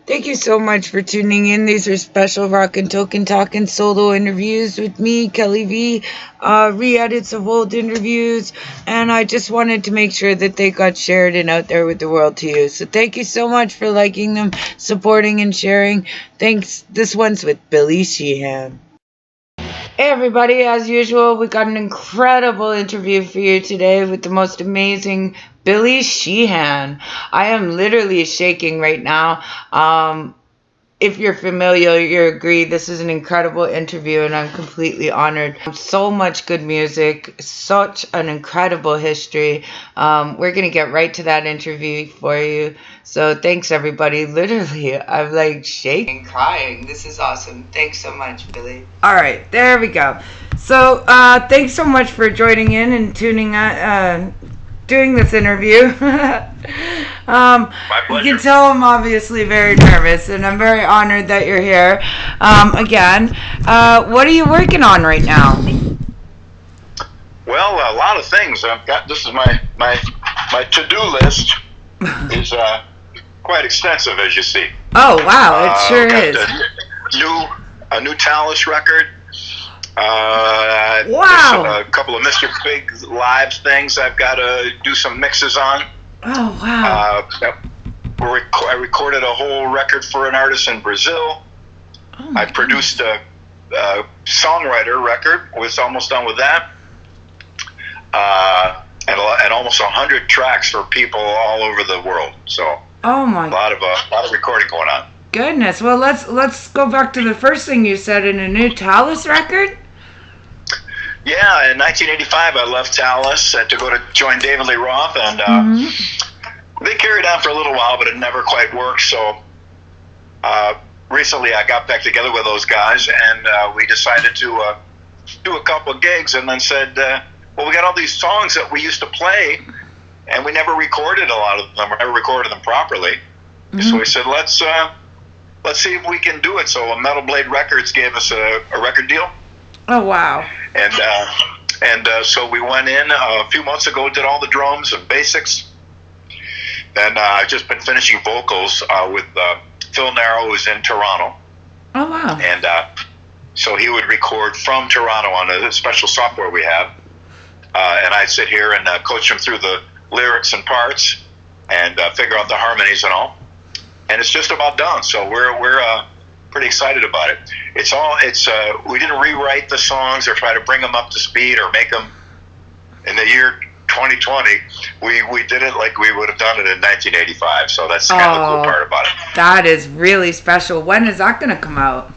Thank you so much for tuning in. These are special Rock and Token Talking solo interviews with me, Kelly V, re-edits of old interviews, and I just wanted to make sure that they got shared and out there with the world to you. So thank you so much for liking them, supporting, and sharing. Thanks. This one's with Billy Sheehan. Hey everybody, as usual, we got an incredible interview for you today with the most amazing Billy Sheehan. I am literally shaking right now. If you're familiar, you agree this is an incredible interview and I'm completely honored. So much good music, such an incredible history. We're going to get right to that interview for you. So thanks everybody. Literally, I'm like shaking, crying. This is awesome. Thanks so much, Billy. All right, there we go. So thanks so much for joining in and tuning doing this interview. My pleasure. You can tell I'm obviously very nervous, and I'm very honored that you're here again. What are you working on right now? Well, a lot of things. I've got. This is my to-do list is quite extensive, as you see. Oh wow, it sure is. A new Talus record. Wow. A couple of Mr. Big live things I've got to do some mixes on. Oh wow. I recorded a whole record for an artist in Brazil. Oh, I produced a songwriter record. Was almost done with that. And almost 100 tracks for people all over the world. So oh my. A lot of recording going on. Goodness. Well, let's go back to the first thing you said in a new Talus record. Yeah, in 1985, I left Talus to go to join David Lee Roth, and they carried on for a little while, but it never quite worked. So recently, I got back together with those guys, and we decided to do a couple of gigs, and then said, "Well, we got all these songs that we used to play, and we never recorded a lot of them, or never recorded them properly." So we said, "Let's see if we can do it." So Metal Blade Records gave us a record deal. Oh wow. And so we went in a few months ago, did all the drums and basics. Then I've just been finishing vocals with Phil Narrow, who's in Toronto. Oh wow. And so he would record from Toronto on a special software we have. And I'd sit here and coach him through the lyrics and parts and figure out the harmonies and all. And it's just about done. So we're pretty excited about it. We didn't rewrite the songs or try to bring them up to speed or make them in the year 2020. We did it like we would have done it in 1985. So that's kind of the cool part about it. That is really special. When is that going to come out?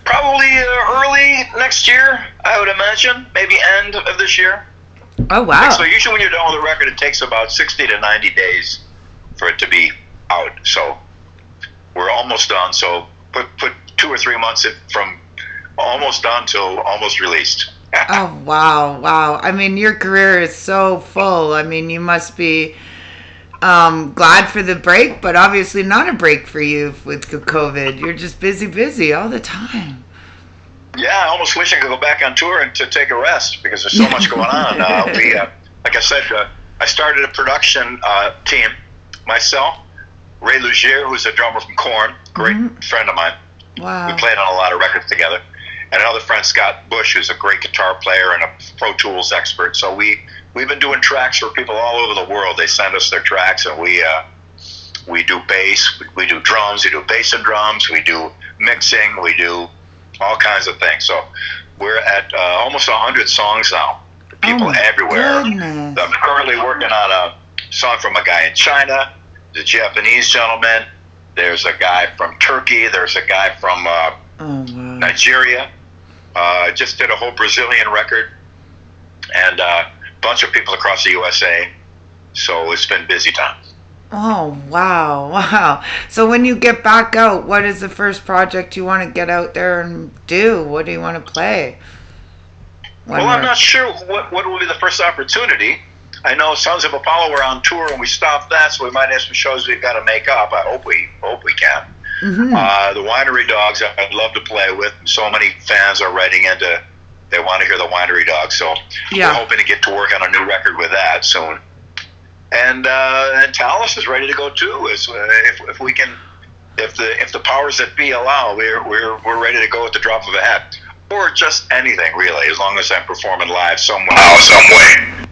Probably early next year, I would imagine. Maybe end of this year. Oh wow. So usually when you're done with a record, it takes about 60 to 90 days for it to be out. So we're almost done. So put 2 or 3 months from almost done till almost released. Oh wow. I mean, your career is so full. I mean, you must be glad for the break, but obviously not a break for you with COVID. You're just busy all the time. Yeah, I almost wish I could go back on tour and to take a rest because there's so much going on. Like I said, I started a production team myself. Ray Lugier, who's a drummer from Korn, great friend of mine. Wow. We played on a lot of records together. And another friend, Scott Bush, who's a great guitar player and a Pro Tools expert. So we've been doing tracks for people all over the world. They send us their tracks, and we do bass, we do drums, we do bass and drums, we do mixing, we do all kinds of things. So we're at almost 100 songs now. People everywhere. Goodness. I'm currently working on a song from a guy in China, the Japanese gentleman. There's a guy from Turkey. There's a guy from Nigeria. Just did a whole Brazilian record, and a bunch of people across the USA. So it's been busy time. Oh wow. So when you get back out, what is the first project you want to get out there and do? What do you want to play? Well, I'm not sure what will be the first opportunity. I know Sons of Apollo were on tour and we stopped that, so we might have some shows we've got to make up. I hope we can. The Winery Dogs, I'd love to play with. So many fans are writing into, they want to hear the Winery Dogs, so we're hoping to get to work on a new record with that soon. and Tallis is ready to go too. If we can, if the powers that be allow, we're ready to go at the drop of a hat, or just anything really, as long as I'm performing live somehow, some way.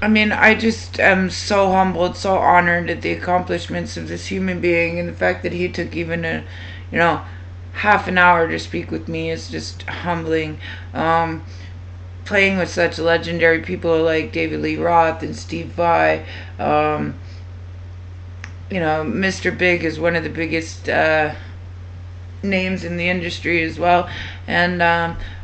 I mean, I just am so humbled, so honored at the accomplishments of this human being, and the fact that he took even a, half an hour to speak with me is just humbling. Playing with such legendary people like David Lee Roth and Steve Vai. Mr. Big is one of the biggest names in the industry as well. And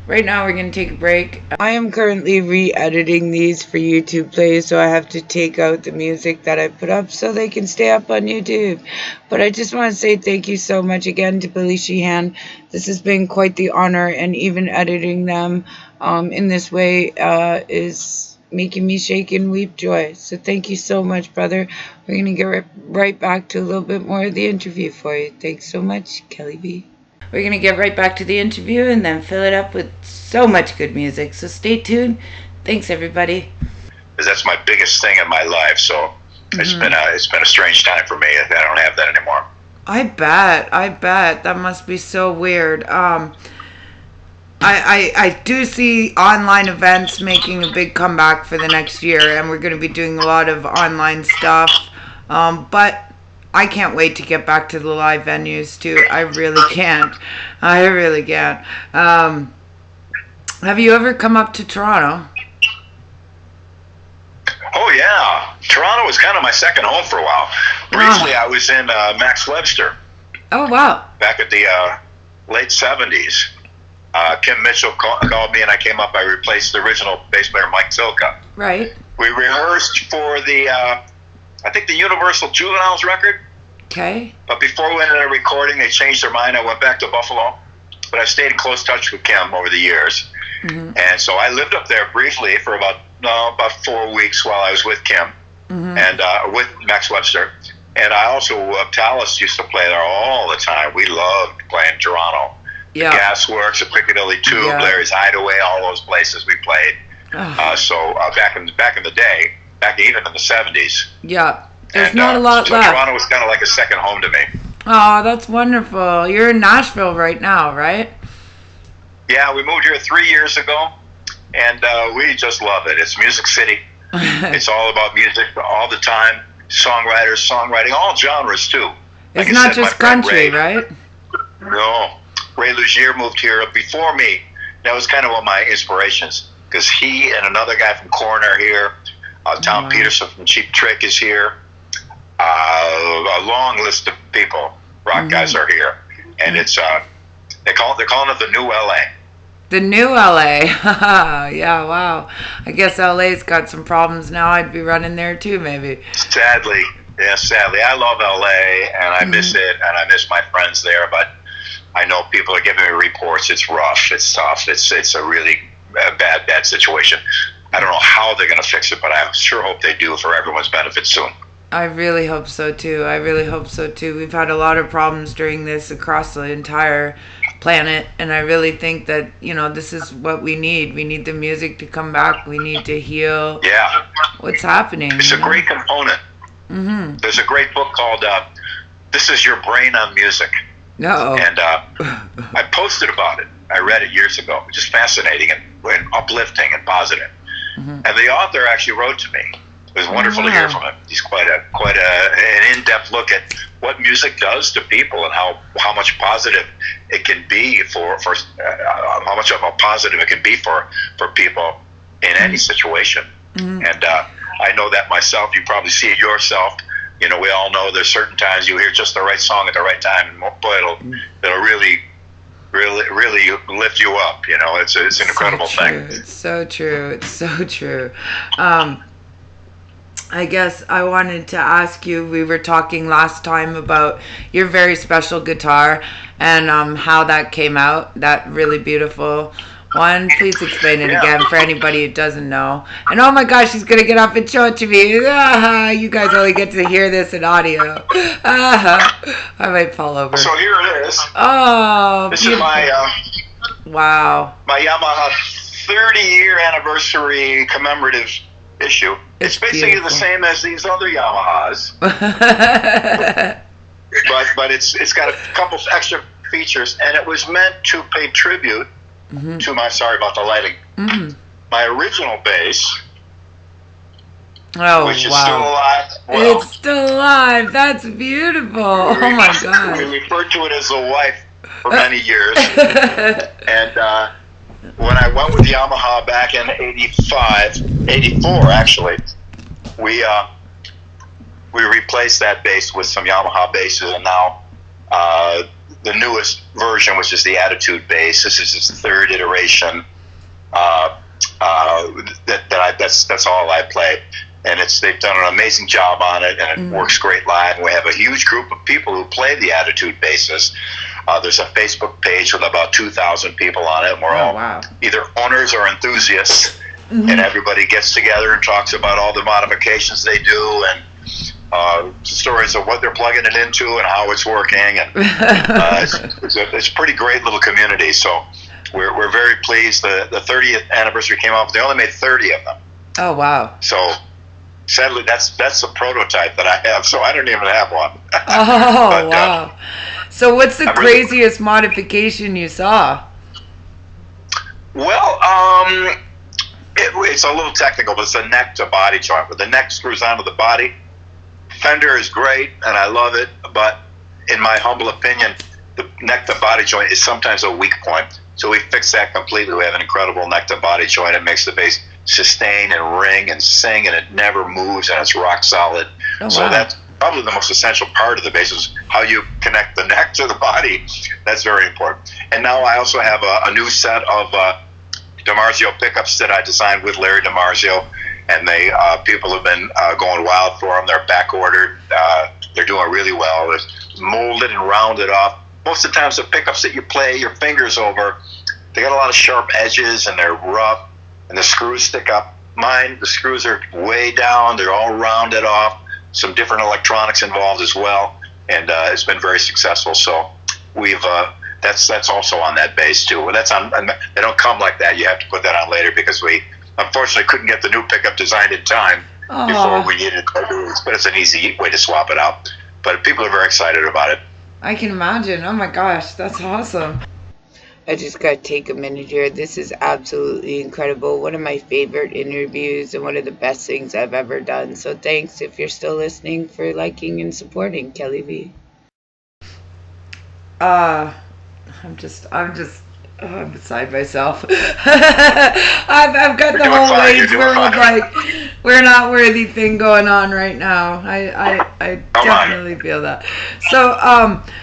right now we're going to take a break. I am currently re-editing these for YouTube plays, so I have to take out the music that I put up so they can stay up on YouTube. But I just want to say thank you so much again to Billy Sheehan. This has been quite the honor, and even editing them in this way is making me shake and weep joy. So thank you so much, brother. We're going to get right back to a little bit more of the interview for you. Thanks so much, Kelly V. We're going to get right back to the interview and then fill it up with so much good music. So stay tuned. Thanks, everybody. That's my biggest thing in my life. So it's been a strange time for me. I don't have that anymore. I bet. That must be so weird. I do see online events making a big comeback for the next year, and we're going to be doing a lot of online stuff. But I can't wait to get back to the live venues too. I really can't. Have you ever come up to Toronto? Oh yeah, Toronto was kind of my second home for a while. Briefly, I was in Max Webster. Oh wow! Back at the late '70s. Kim Mitchell called me, and I came up. I replaced the original bass player, Mike Tilka. Right. We rehearsed for the, I think the Universal Juveniles record. Okay. But before we went into recording, they changed their mind. I went back to Buffalo, but I stayed in close touch with Kim over the years. Mm-hmm. And so I lived up there briefly for about 4 weeks while I was with Kim and with Max Webster. And I also, Tallis used to play there all the time. We loved playing Toronto. Yeah. The Gasworks, the Piccadilly Tube, Larry's Hideaway, all those places we played. So back in the day, back even in the 70s. Yeah, there's not a lot left. Toronto was kind of like a second home to me. Oh, that's wonderful. You're in Nashville right now, right? Yeah, we moved here 3 years ago, and we just love it. It's Music City. It's all about music all the time. Songwriting, all genres too. It's not just country, right? No. Ray Lugier moved here before me. That was kind of one of my inspirations, because he and another guy from Korn are here. Tom Peterson from Cheap Trick is here. A long list of people, rock guys are here, and it's they're calling it the new LA. The new LA. Yeah, wow. I guess LA's got some problems now. I'd be running there too, maybe. Sadly. I love LA, and I miss it, and I miss my friends there, but I know people are giving me reports. It's rough. It's tough. It's a really bad situation. I don't know how they're going to fix it, but I sure hope they do for everyone's benefit soon. I really hope so too. We've had a lot of problems during this across the entire planet, and I really think that this is what we need. We need the music to come back. We need to heal. Yeah. What's happening? It's a great component. There's a great book called "This Is Your Brain on Music." No. And I posted about it. I read it years ago. It's just fascinating and uplifting and positive. And the author actually wrote to me. It was wonderful to hear from him. He's quite an in-depth look at what music does to people and how much positive it can be for how much of a positive it can be for people in any situation. And I know that myself. You probably see it yourself. We all know there's certain times you hear just the right song at the right time, and boy, it'll really lift you up. It's an incredible thing. It's so true. I guess I wanted to ask you, we were talking last time about your very special guitar and how that came out, that really beautiful one. Please explain it again for anybody who doesn't know. And oh my gosh, she's going to get up and show it to me. You guys only get to hear this in audio. I might fall over. So here it is. Oh, this beautiful. Is my wow. My Yamaha 30-year anniversary commemorative issue. It's basically beautiful. The same as these other Yamahas, but it's got a couple extra features, and it was meant to pay tribute to my. Sorry about the lighting. My original bass. Oh, which is still alive. Well, it's still alive. That's beautiful. Oh my God. We referred to it as the wife for many years. And when I went with Yamaha back in 84 actually, we replaced that bass with some Yamaha basses, and now the newest version, which is the Attitude bass. This is its third iteration. That's all I play. And they've done an amazing job on it, and it works great live. And we have a huge group of people who play the Attitude basses. There's a Facebook page with about 2,000 people on it, and we're all either owners or enthusiasts. And everybody gets together and talks about all the modifications they do, and stories of what they're plugging it into and how it's working. And it's a pretty great little community. So we're very pleased. The 30th anniversary came out, but they only made 30 of them. Oh wow! So. Sadly, that's a prototype that I have, so I don't even have one. Oh, but, wow. So what's the craziest modification you saw? Well, it's a little technical, but it's a neck to body joint. Where the neck screws onto the body. Fender is great, and I love it, but in my humble opinion, the neck to body joint is sometimes a weak point. So we fixed that completely. We have an incredible neck to body joint. It makes the bass sustain and ring and sing, and it never moves, and it's rock solid. Oh, wow. So that's probably the most essential part of the bass is how you connect the neck to the body. That's very important. And now I also have a new set of DiMarzio pickups that I designed with Larry DiMarzio, and they people have been going wild for them. They're back ordered. They're doing really well. They're molded and rounded off. Most of the times the pickups that you play your fingers over, they got a lot of sharp edges and they're rough, and the screws stick up. Mine, the screws are way down. They're all rounded off. Some different electronics involved as well, and it's been very successful. So we've that's also on that bass too. Well, that's on. They don't come like that. You have to put that on later because we unfortunately couldn't get the new pickup designed in time before we needed it. But it's an easy way to swap it out. But people are very excited about it. I can imagine. Oh my gosh, that's awesome. I just got to take a minute here. This is absolutely incredible. One of my favorite interviews and one of the best things I've ever done. So thanks if you're still listening for liking and supporting Kelly V. I'm beside myself. I've got the whole Wayne's World like we're not worthy thing going on right now. I definitely feel that. So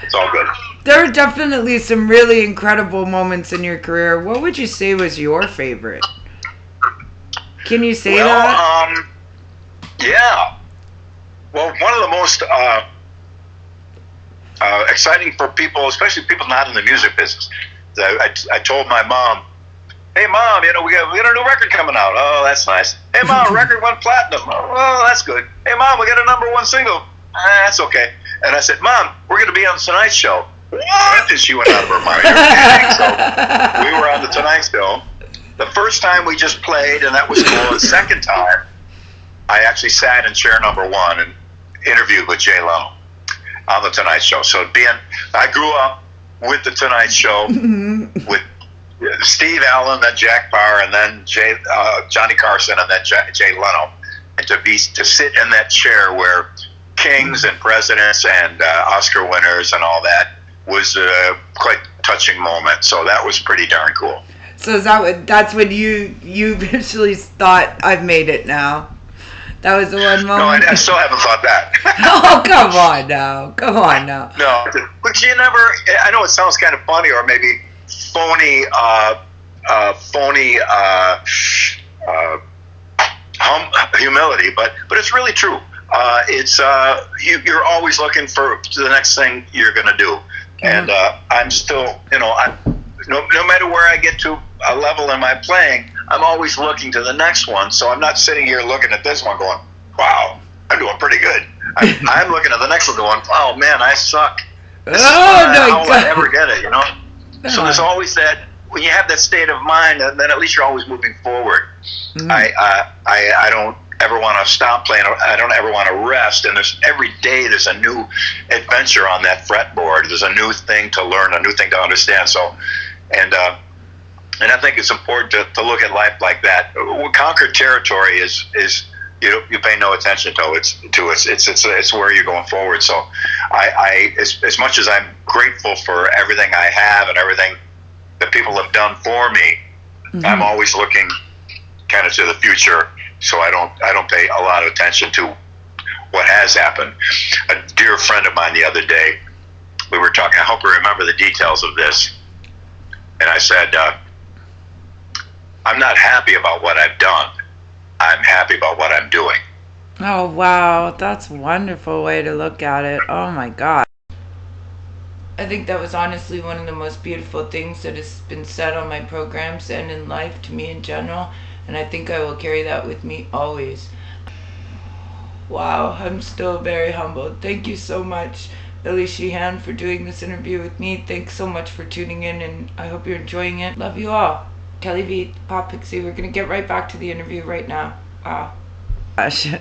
it's all good. There are definitely some really incredible moments in your career. What would you say was your favorite? Can you say that? Yeah. Well, one of the most exciting for people, especially people not in the music business. I told my mom, "Hey, Mom, we got a new record coming out. Oh, that's nice. Hey, Mom, record went platinum. Oh, that's good. Hey, Mom, we got a #1 single. That's okay." And I said, "Mom, we're going to be on the Tonight Show." What? And she went out of her mind. So we were on the Tonight Show. The first time we just played, and that was cool. The second time, I actually sat in chair #1 and interviewed with Jay Leno on the Tonight Show. So I grew up with the Tonight Show with Steve Allen, then Jack Parr, and then Johnny Carson, and then Jay Leno, and to sit in that chair where kings and presidents and Oscar winners and all that was a quite touching moment. So that was pretty darn cool. So that's when you eventually thought, I've made it now? That was the one moment? No, I still haven't thought that. Oh, come on now. No, but you never, I know it sounds kind of funny or maybe phony humility, but it's really true. It's you're always looking for the next thing you're going to do. And I'm still, no matter where I get to a level in my playing, I'm always looking to the next one. So I'm not sitting here looking at this one going, wow, I'm doing pretty good. I'm looking at the next one going, oh man, I suck. How will I ever get it, So there's always that, when you have that state of mind, then at least you're always moving forward. Mm-hmm. I don't ever want to stop playing. I don't ever want to rest. And every day there's a new adventure on that fretboard. There's a new thing to learn, a new thing to understand. So, and I think it's important to look at life like that. Conquered territory is you pay no attention to it's where you're going forward. So I as much as I'm grateful for everything I have and everything that people have done for me, I'm always looking kind of to the future. So I don't pay a lot of attention to what has happened. A dear friend of mine the other day, we were talking. I hope you remember the details of this. And I said, I'm not happy about what I've done. I'm happy about what I'm doing. Oh, wow. That's a wonderful way to look at it. Oh, my God. I think that was honestly one of the most beautiful things that has been said on my programs and in life to me in general. And I think I will carry that with me always. Wow, I'm still very humbled. Thank you so much, Billy Sheehan, for doing this interview with me. Thanks so much for tuning in, and I hope you're enjoying it. Love you all. Kelly V, Pop Pixie. We're going to get right back to the interview right now. Wow. Gosh.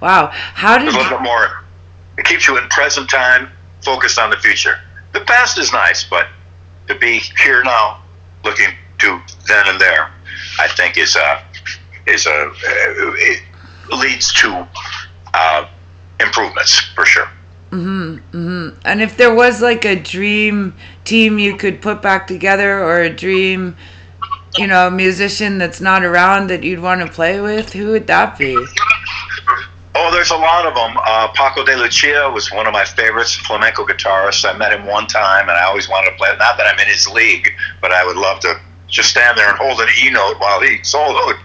Wow. How did a little bit more. It keeps you in present time, focused on the future. The past is nice, but to be here now, looking to then and there, I think it leads to improvements for sure. And if there was like a dream team you could put back together, or a dream, musician that's not around that you'd want to play with, who would that be? Oh, there's a lot of them. Paco de Lucia was one of my favorites, flamenco guitarist. I met him one time, and I always wanted to play. Not that I'm in his league, but I would love to just stand there and hold an E note while he soloed.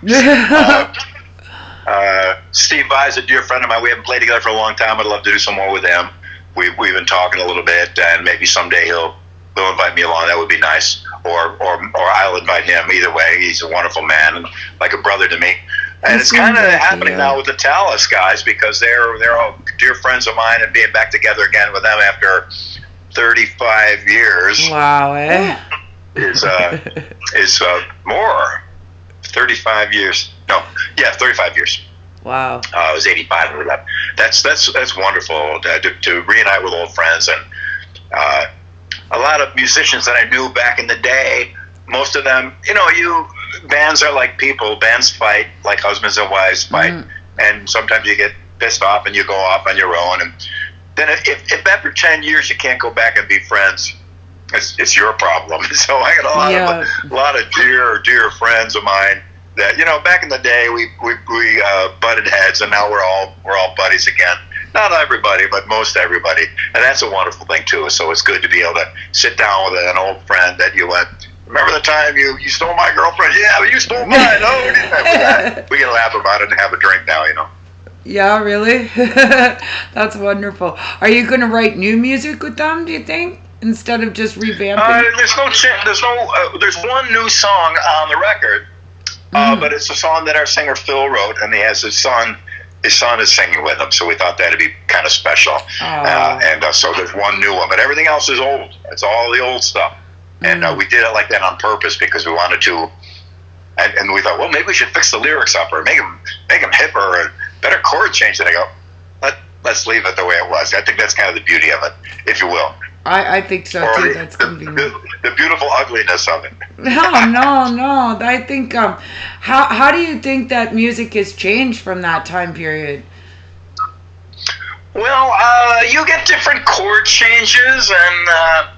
Steve Vai is a dear friend of mine. We haven't played together for a long time. I'd love to do some more with him. We've been talking a little bit, and maybe someday he'll invite me along. That would be nice. Or I'll invite him. Either way, he's a wonderful man and like a brother to me. And it's kind of happening now with the Talus guys, because they're all dear friends of mine, and being back together again with them after 35 years. Wow, eh? Is more 35 years. No, yeah, 35 years. Wow. I was 85 with that. That's wonderful to reunite with old friends, and a lot of musicians that I knew back in the day. Most of them, bands are like people. Bands fight like husbands and wives fight, and sometimes you get pissed off and you go off on your own. And then if after 10 years you can't go back and be friends, it's your problem. So I got a lot of dear friends of mine that back in the day we butted heads, and now we're all buddies again. Not everybody, but most everybody, and that's a wonderful thing too. So it's good to be able to sit down with an old friend that you went. Remember the time you stole my girlfriend? Yeah, but you stole mine. Oh, we didn't have that. We can laugh about it and have a drink now, Yeah, really? That's wonderful. Are you going to write new music with them, do you think, instead of just revamping? There's one new song on the record, but it's a song that our singer Phil wrote, and he has his son. His son is singing with him, so we thought that'd be kind of special. So there's one new one, but everything else is old. It's all the old stuff. And we did it like that on purpose because we wanted to, and we thought, well, maybe we should fix the lyrics up or make them hipper or better chord change. And I go, let's leave it the way it was. I think that's kind of the beauty of it, if you will. I think so too. That's going to be the beautiful ugliness of it. No. I think how do you think that music has changed from that time period? Well, you get different chord changes, and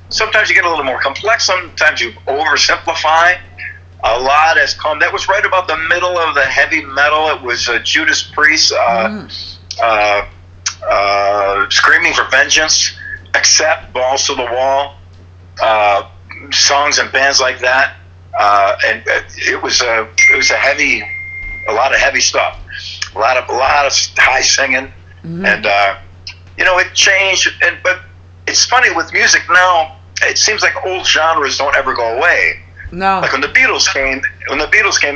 sometimes you get a little more complex. Sometimes you oversimplify. A lot has come. That was right about the middle of the heavy metal. It was Judas Priest, Screaming for Vengeance, Accept, Balls to the Wall, songs and bands like that. And it was a lot of heavy stuff, a lot of high singing, and it changed. But it's funny with music now. It seems like old genres don't ever go away. No. Like when the Beatles came,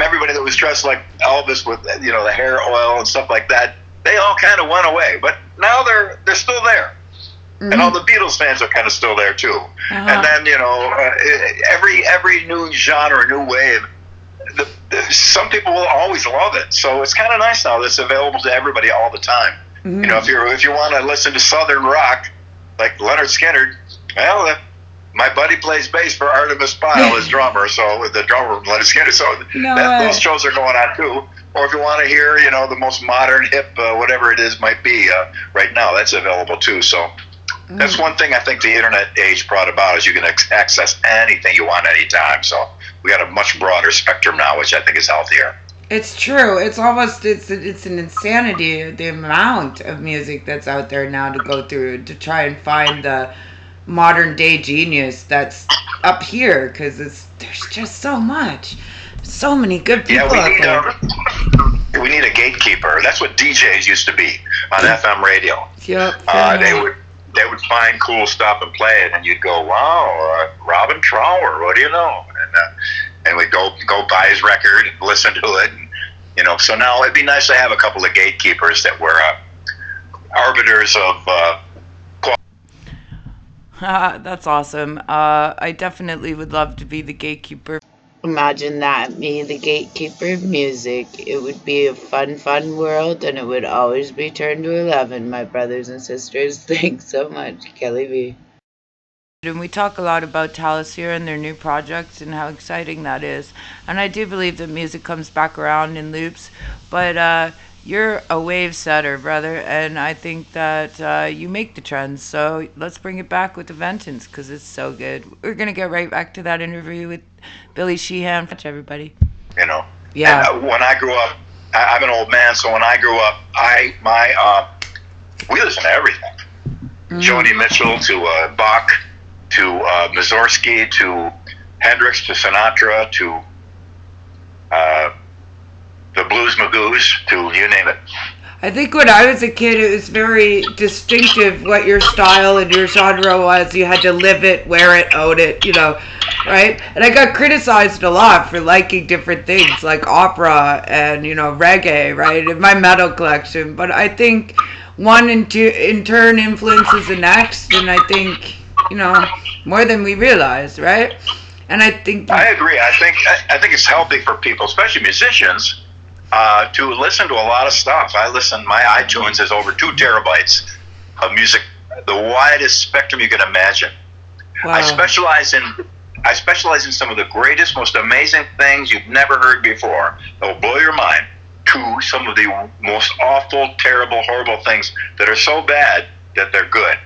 everybody that was dressed like Elvis with the hair oil and stuff like that, they all kind of went away. But now they're still there, and all the Beatles fans are kind of still there too. And then every new genre, new wave, some people will always love it. So it's kind of nice now that it's available to everybody all the time. Mm-hmm. You know, if you want to listen to Southern rock, like Leonard Skinner, well, my buddy plays bass for Artemis Pyle as drummer, so the drummer Leonard Skinner. So those shows are going on too. Or if you want to hear, you know, the most modern, hip, whatever it is might be right now, that's available too. So that's one thing I think the internet age brought about is you can access anything you want anytime. So we got a much broader spectrum now, which I think is healthier. It's true. It's almost it's an insanity, the amount of music that's out there now to go through to try and find the modern day genius that's up here, because there's just so much. So many good people out there. We need a gatekeeper. That's what DJs used to be on FM radio. Yep. They would find cool stuff and play it, and you'd go, "Wow, Robin Trower, what do you know?" And we'd go buy his record and listen to it. And, you know, so now it'd be nice to have a couple of gatekeepers that were arbiters of quality. That's awesome. I definitely would love to be the gatekeeper. Imagine that, me, the gatekeeper of music. It would be a fun, fun world, and it would always be turned to 11, my brothers and sisters. Thanks so much, Kelly V. And we talk a lot about Talus here and their new projects and how exciting that is. And I do believe that music comes back around in loops, but you're a wave setter, brother, and I think that you make the trends. So let's bring it back with the vengeance, because it's so good. We're going to get right back to that interview with Billy Sheehan. Everybody. You know? Yeah. And, when I grew up, I'm an old man, so when I grew up, we listened to everything. Joni Mitchell to Bach to Mussorgsky to Hendrix to Sinatra to the Blues Magoos to you name it. I think when I was a kid, it was very distinctive what your style and your genre was. You had to live it, wear it, own it, you know, right? And I got criticized a lot for liking different things like opera and, you know, reggae, right, in my metal collection. But I think one in turn influences the next, and I think, you know, more than we realize, right? And I think I agree. I think it's healthy for people, especially musicians, to listen to a lot of stuff. My iTunes has over 2 terabytes of music, the widest spectrum you can imagine. Wow. I specialize in some of the greatest, most amazing things you've never heard before that will blow your mind, to some of the most awful, terrible, horrible things that are so bad that they're good,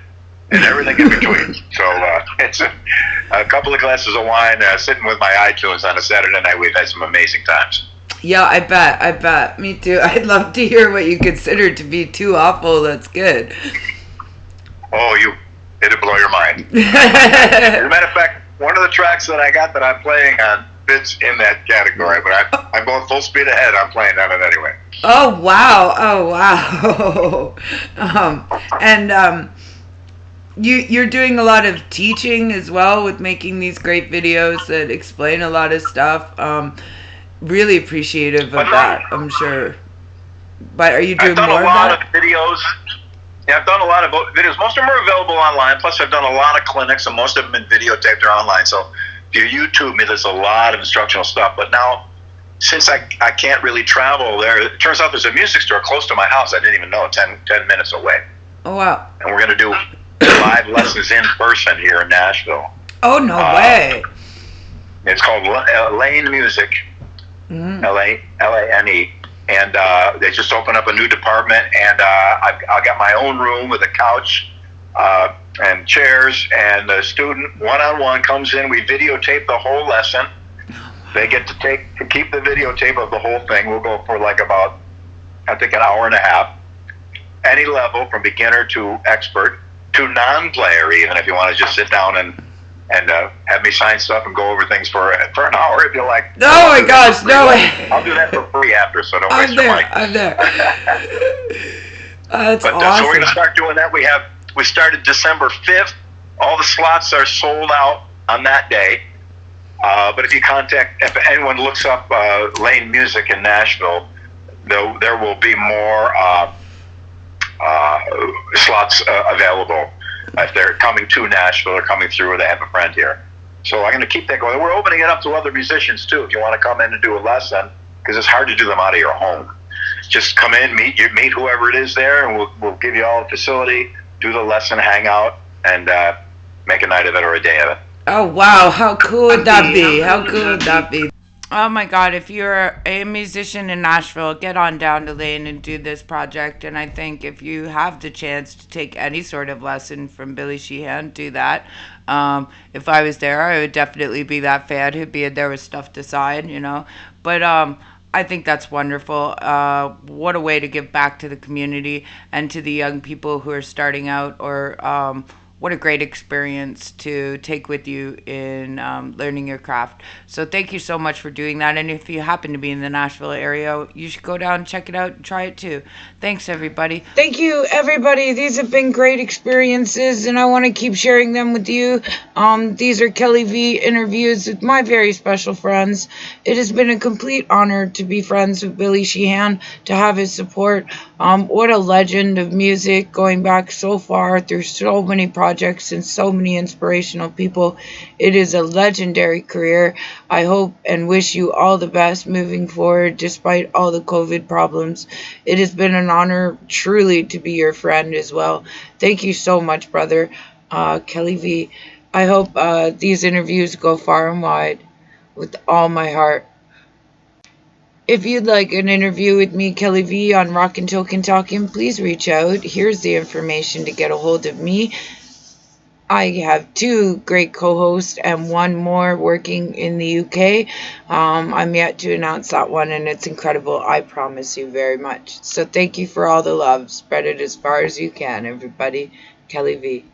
and everything in between. So it's a couple of glasses of wine, sitting with my iTunes on a Saturday night. We've had some amazing times. Yeah, I bet. Me too. I'd love to hear what you consider to be too awful that's good. Oh, it'll blow your mind. As a matter of fact, one of the tracks that I got that I'm playing on fits in that category, but I'm going full speed ahead. I'm playing on it anyway. Oh, wow. You're doing a lot of teaching as well with making these great videos that explain a lot of stuff. Really appreciative of that, I'm sure. But are you doing more of that? I've done a lot of videos. Yeah, I've done a lot of videos. Most of them are available online. Plus, I've done a lot of clinics, and most of them have been videotaped or online. So if you YouTube me, there's a lot of instructional stuff. But now, since I can't really travel there, it turns out there's a music store close to my house. I didn't even know, 10 minutes away. Oh, wow. And we're going to do live lessons in person here in Nashville. Oh, no way. It's called Lane Music. Lane, and they just opened up a new department, and I got my own room with a couch and chairs, and the student one-on-one comes in. We videotape the whole lesson. They get to keep the videotape of the whole thing. We'll go for like about, I think, an hour and a half. Any level, from beginner to expert to non-player, even if you want to just sit down and have me sign stuff and go over things for an hour if you like. Oh my gosh, no way. I'll do that for free after, so don't waste your money. I'm there. That's awesome. So we're going to start doing that. We started December 5th. All the slots are sold out on that day. But if anyone looks up Lane Music in Nashville, there will be more slots available if they're coming to Nashville or coming through or they have a friend here. So I'm going to keep that going. We're opening it up to other musicians too. If you want to come in and do a lesson, because it's hard to do them out of your home. Just come in, meet whoever it is there, and we'll give you all a facility, do the lesson, hang out, and make a night of it or a day of it. Oh, wow. How cool would that be? How cool would that be? Oh my God, if you're a musician in Nashville, get on down to Lane and do this project. And I think if you have the chance to take any sort of lesson from Billy Sheehan, do that. If I was there, I would definitely be that fan who'd be in there with stuff to sign, you know. But I think that's wonderful. What a way to give back to the community and to the young people who are starting out, or what a great experience to take with you in learning your craft. So thank you so much for doing that. And if you happen to be in the Nashville area, you should go down and check it out and try it too. Thanks, everybody. Thank you, everybody. These have been great experiences, and I want to keep sharing them with you. These are Kelly V interviews with my very special friends. It has been a complete honor to be friends with Billy Sheehan, to have his support. What a legend of music, going back so far through so many projects and so many inspirational people. It is a legendary career. I hope and wish you all the best moving forward, despite all the COVID problems. It has been an honor truly to be your friend as well. Thank you so much, brother. Kelly V. I hope these interviews go far and wide with all my heart. If you'd like an interview with me, Kelly V, on Rockin' Token Talkin', please reach out. Here's the information to get a hold of me. I have 2 great co-hosts and 1 more working in the UK. I'm yet to announce that one, and it's incredible. I promise you very much. So thank you for all the love. Spread it as far as you can, everybody. Kelly V.